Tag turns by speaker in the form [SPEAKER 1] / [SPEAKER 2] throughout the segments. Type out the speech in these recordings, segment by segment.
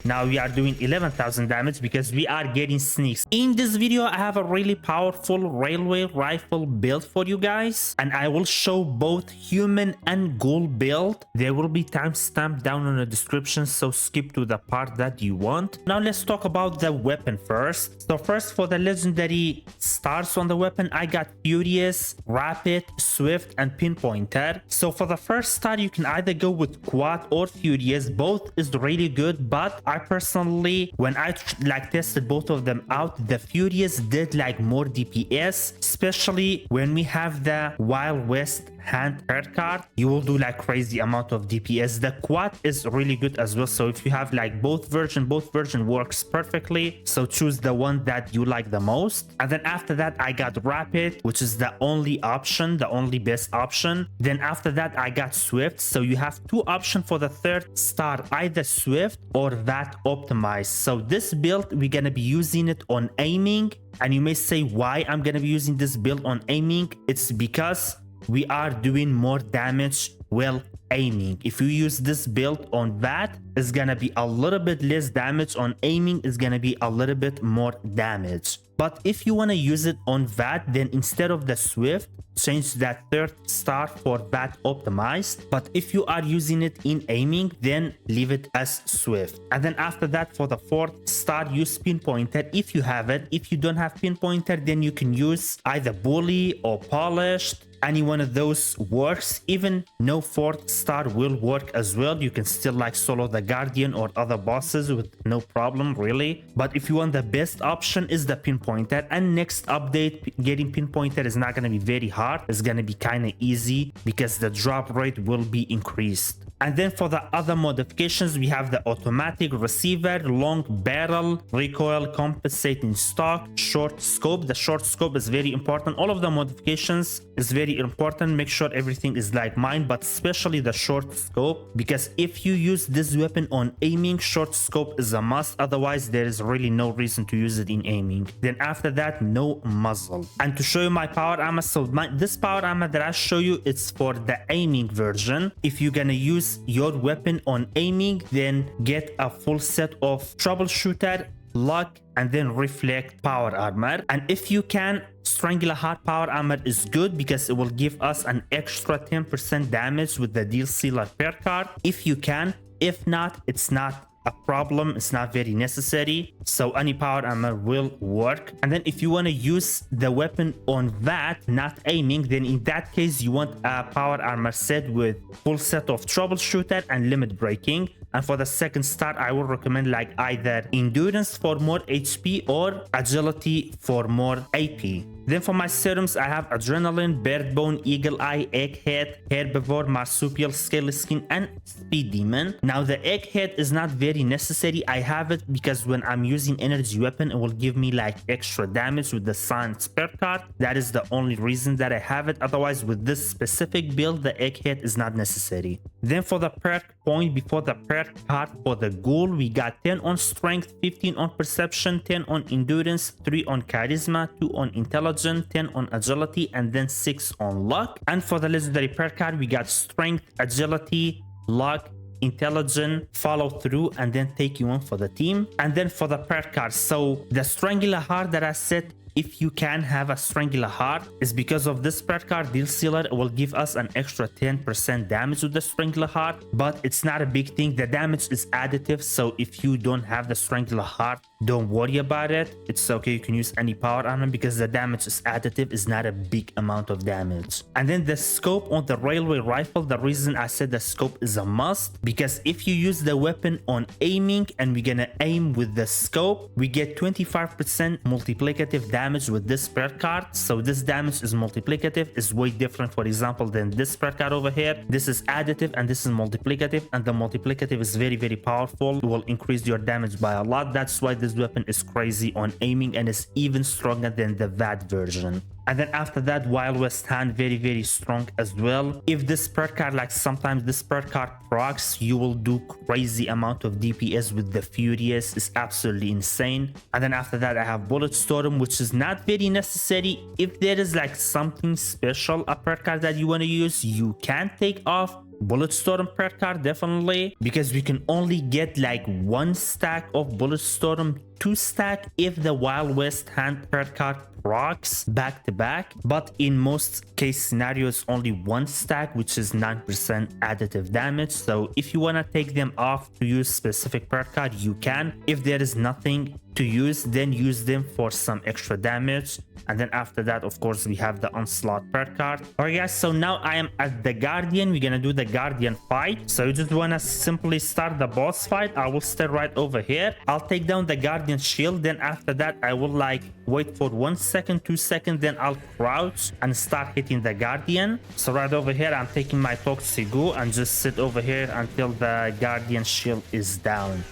[SPEAKER 1] Now we are doing 11,000 damage because we are getting sneaks. In this video, I have a really powerful railway rifle build for you guys, and I will show both human and ghoul build. There will be timestamp down in the description, so skip to the part that you want. Now let's talk about the weapon first. So first, for the legendary stars on the weapon, I got Furious, Rapid, Swift, and Pinpointer. So for the first star, you can either go with Quad or Furious. Both is really good, but I personally, when I tested both of them out, the Furious did like more DPS, especially when we have the Wild West hand perk card. You will do like crazy amount of DPS. The Quad is really good as well, so if you have like both version works perfectly, so choose the one that you like the most. And then after that, I got Rapid, which is the only option, the only best option. Then after that, I got Swift. So you have two options for the third star, either Swift or that optimized. So this build, we're gonna be using it on aiming. And you may say, why I'm gonna be using this build on aiming? It's because we are doing more damage while aiming. If you use this build on that, it's gonna be a little bit less damage. On aiming, it's gonna be a little bit more damage. But if you want to use it on that, then instead of the Swift, change that third star for that optimized. But if you are using it in aiming, then leave it as Swift. And then after that, for the fourth star, use Pinpointer if you have it. If you don't have Pinpointer, then you can use either Bully or Polished. Any one of those works. Even no fourth star will work as well. You can still like solo the Guardian or other bosses with no problem really. But if you want the best option is the Pinpointer. And next update, getting Pinpointer is not going to be very hard. It's going to be kind of easy because the drop rate will be increased. And then for the other modifications, we have the automatic receiver, long barrel, recoil, compensating stock, short scope. The short scope is very important. All of the modifications is very important. Make sure everything is like mine, but especially the short scope, because if you use this weapon on aiming, short scope is a must. Otherwise, there is really no reason to use it in aiming. Then after that, no muzzle. And to show you my power armor, so this power armor that I show you, it's for the aiming version. If you're gonna use your weapon on aiming, then get a full set of troubleshooter, luck, and then reflect power armor. And if you can, Strangler Heart power armor is good because it will give us an extra 10% damage with the Deal Sealer perk card if you can. If not, it's not a problem. It's not very necessary, so any power armor will work. And then if you want to use the weapon on that, not aiming, then in that case you want a power armor set with full set of troubleshooter and limit breaking. And for the second star, I will recommend like either endurance for more HP or agility for more AP. Then for my serums, I have adrenaline, bird bone, eagle eye, egghead, herbivore, marsupial, scaly skin, and speed demon. Now the egghead is not very necessary. I have it because when I'm using energy weapon, it will give me like extra damage with the science perk card. That is the only reason that I have it. Otherwise, with this specific build, the egghead is not necessary. Then for the perk point, before the perk card for the ghoul, we got 10 on strength, 15 on perception, 10 on endurance, 3 on charisma, 2 on intelligence, 10 on agility, and then 6 on luck. And for the legendary perk card, we got strength, agility, luck, intelligent, follow through, and then take you on for the team. And then for the perk card, so the Strangler Heart that I said, if you can have a Strangler Heart, is because of this perk card, Deal Sealer will give us an extra 10% damage with the Strangler Heart, but it's not a big thing. The damage is additive, so if you don't have the Strangler Heart, don't worry about it. It's okay, you can use any power armor because the damage is additive, is not a big amount of damage. And then the scope on the railway rifle, the reason I said the scope is a must, because if you use the weapon on aiming and we're gonna aim with the scope, we get 25% multiplicative damage with this perk card. So this damage is multiplicative, is way different, for example, than this perk card over here. This is additive and this is multiplicative, and the multiplicative is very, very powerful. It will increase your damage by a lot. That's why this weapon is crazy on aiming and is even stronger than the VAD version. And then after that, Wild West hand, very, very strong as well. If this perk card, like sometimes this perk card procs, you will do crazy amount of DPS with the Furious. It's absolutely insane. And then after that, I have Bullet Storm, which is not very necessary. If there is like something special, a perk card that you want to use, you can take off Bulletstorm perk card, definitely, because we can only get like 1 stack of Bulletstorm, 2 stack if the Wild West hand perk card procs back to back, but in most case scenarios only 1 stack, which is 9% additive damage. So if you want to take them off to use specific perk card, you can. If there is nothing to use, then use them for some extra damage. And then after that, of course, we have the Onslaught perk card. Alright guys, so now I am at the Guardian. We're gonna do the Guardian fight. So you just wanna simply start the boss fight. I will stay right over here. I'll take down the Guardian shield. Then after that, I will like wait for 1 second, 2 seconds, then I'll crouch and start hitting the Guardian. So right over here, I'm taking my Toxic Ghoul and just sit over here until the Guardian shield is down.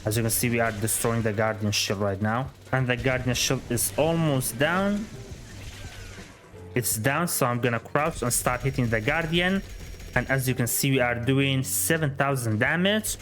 [SPEAKER 1] As you can see, we are destroying the Guardian shield right now. And the Guardian shield is almost down. It's down, so I'm gonna crouch and start hitting the Guardian. And as you can see, we are doing 7,000 damage.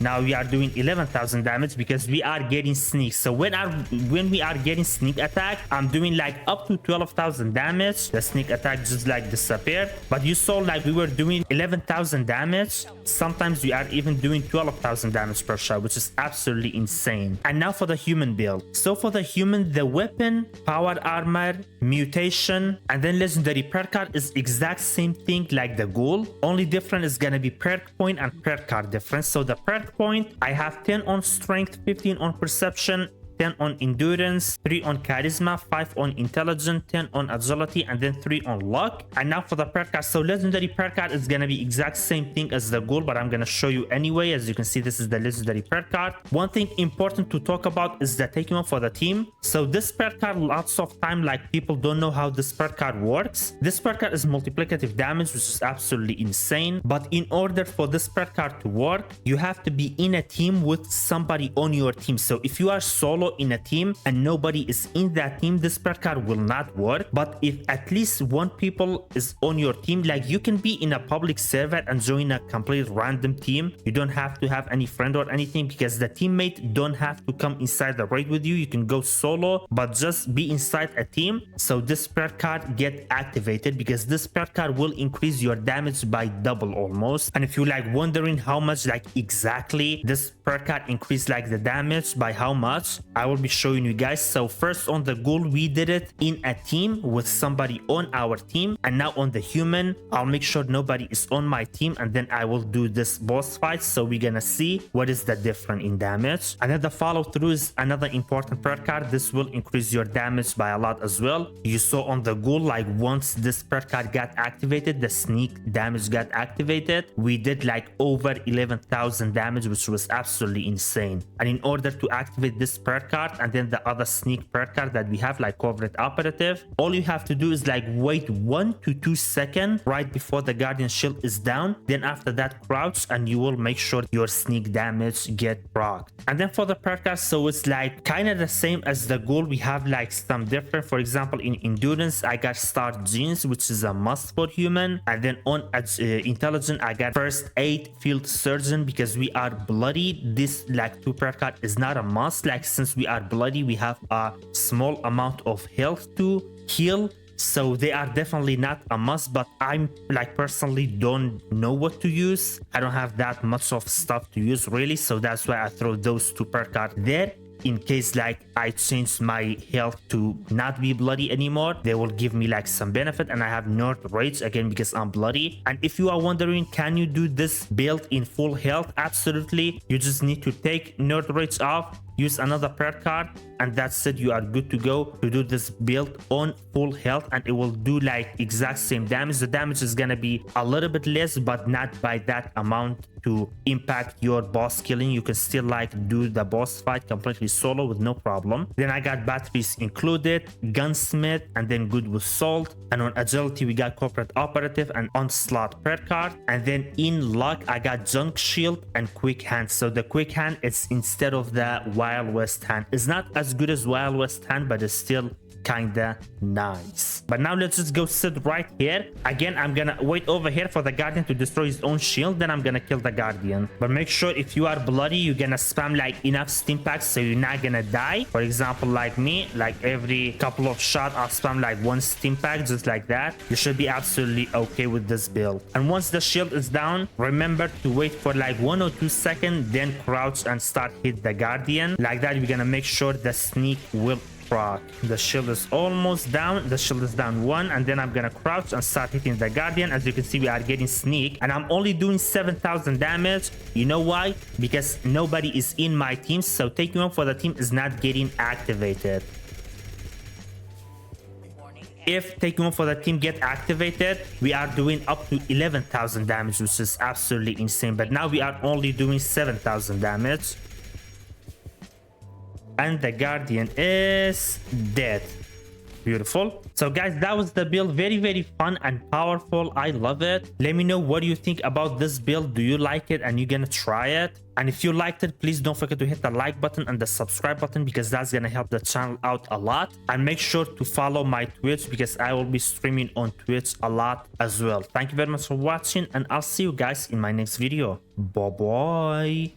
[SPEAKER 1] Now we are doing 11,000 damage because we are getting sneak. So when we are getting sneak attack, I'm doing like up to 12,000 damage. The sneak attack just like disappeared. But you saw like we were doing 11,000 damage. Sometimes we are even doing 12,000 damage per shot, which is absolutely insane. And now for the human build. So for the human, the weapon, power armor, mutation, and then legendary perk card is exact same thing like the Ghoul. Only different is gonna be perk point and perk card difference. So the perk point, I have 10 on strength, 15 on perception, 10 on endurance, 3 on charisma, 5 on intelligence, 10 on agility, and then 3 on luck. And now for the perk card. So legendary perk card is gonna be exact same thing as the Ghoul, but I'm gonna show you anyway. As you can see, this is the legendary perk card. One thing important to talk about is the taking one for the team. So this perk card, lots of time like people don't know how this perk card works. This perk card is multiplicative damage, which is absolutely insane. But in order for this perk card to work, you have to be in a team with somebody on your team. So if you are solo in a team and nobody is in that team, this perk card will not work. But if at least 1 people is on your team, like you can be in a public server and join a complete random team. You don't have to have any friend or anything because the teammate don't have to come inside the raid with you. You can go solo, but just be inside a team. So this perk card get activated because this perk card will increase your damage by double almost. And if you like wondering how much like exactly this perk card increase like the damage by how much, I will be showing you guys. So first on the Ghoul, we did it in a team with somebody on our team, and now on the human, I'll make sure nobody is on my team, and then I will do this boss fight. So we're gonna see what is the difference in damage. And then the follow through is another important perk card. This will increase your damage by a lot as well. You saw on the Ghoul, like once this perk card got activated, the sneak damage got activated. We did like over 11,000 damage, which was absolutely insane. And in order to activate this perk card and then the other sneak perk card that we have like covert operative, all you have to do is like wait 1 to 2 seconds right before the Guardian shield is down. Then after that, crouch and you will make sure your sneak damage get procced. And then for the perk card, so it's like kind of the same as the Ghoul. We have like some different. For example, in endurance, I got Star Genes, which is a must for human. And then on intelligence, I got first aid, field surgeon, because we are bloody. This like 2 perk card is not a must. Like since we are bloody, we have a small amount of health to heal, so they are definitely not a must. But I'm like personally don't know what to use. I don't have that much of stuff to use really, so that's why I throw those 2 perk cards there. In case like I change my health to not be bloody anymore, they will give me like some benefit. And I have Nerd Rage again because I'm bloody. And if you are wondering, can you do this build in full health? Absolutely. You just need to take Nerd Rage off, use another perk card, and that's it. You are good to go to do this build on full health, and it will do like exact same damage. The damage is gonna be a little bit less, but not by that amount to impact your boss killing. You can still like do the boss fight completely solo with no problem. Then I got batteries included, gunsmith, and then good with salt. And on agility, we got corporate operative and onslaught perk card. And then in luck, I got junk shield and quick hand. So the quick hand is instead of the wild Wild West hand. It's not as good as Wild West hand, but it's still kinda nice. But now let's just go sit right here. Again, I'm gonna wait over here for the Guardian to destroy his own shield, then I'm gonna kill the Guardian. But make sure if you are bloody, you're gonna spam like enough stim packs so you're not gonna die. For example, like me, like every couple of shots I'll spam like one stim pack, just like that. You should be absolutely okay with this build. And once the shield is down, remember to wait for like 1 or 2 seconds, then crouch and start hit the Guardian. Like that, you're gonna make sure the sneak will proc. The shield is almost down. The shield is down 1, and then I'm gonna crouch and start hitting the Guardian. As you can see, we are getting sneak, and I'm only doing 7,000 damage. You know why? Because nobody is in my team, so taking one for the team is not getting activated. If taking one for the team get activated, we are doing up to 11,000 damage, which is absolutely insane. But now we are only doing 7,000 damage. And the Guardian is dead. Beautiful. So guys, that was the build. Very fun and powerful. I love it. Let me know what you think about this build. Do you like it and you're gonna try it? And if you liked it, please don't forget to hit the like button and the subscribe button, because that's gonna help the channel out a lot. And make sure to follow my Twitch, because I will be streaming on Twitch a lot as well. Thank you very much for watching, and I'll see you guys in my next video. Bye bye.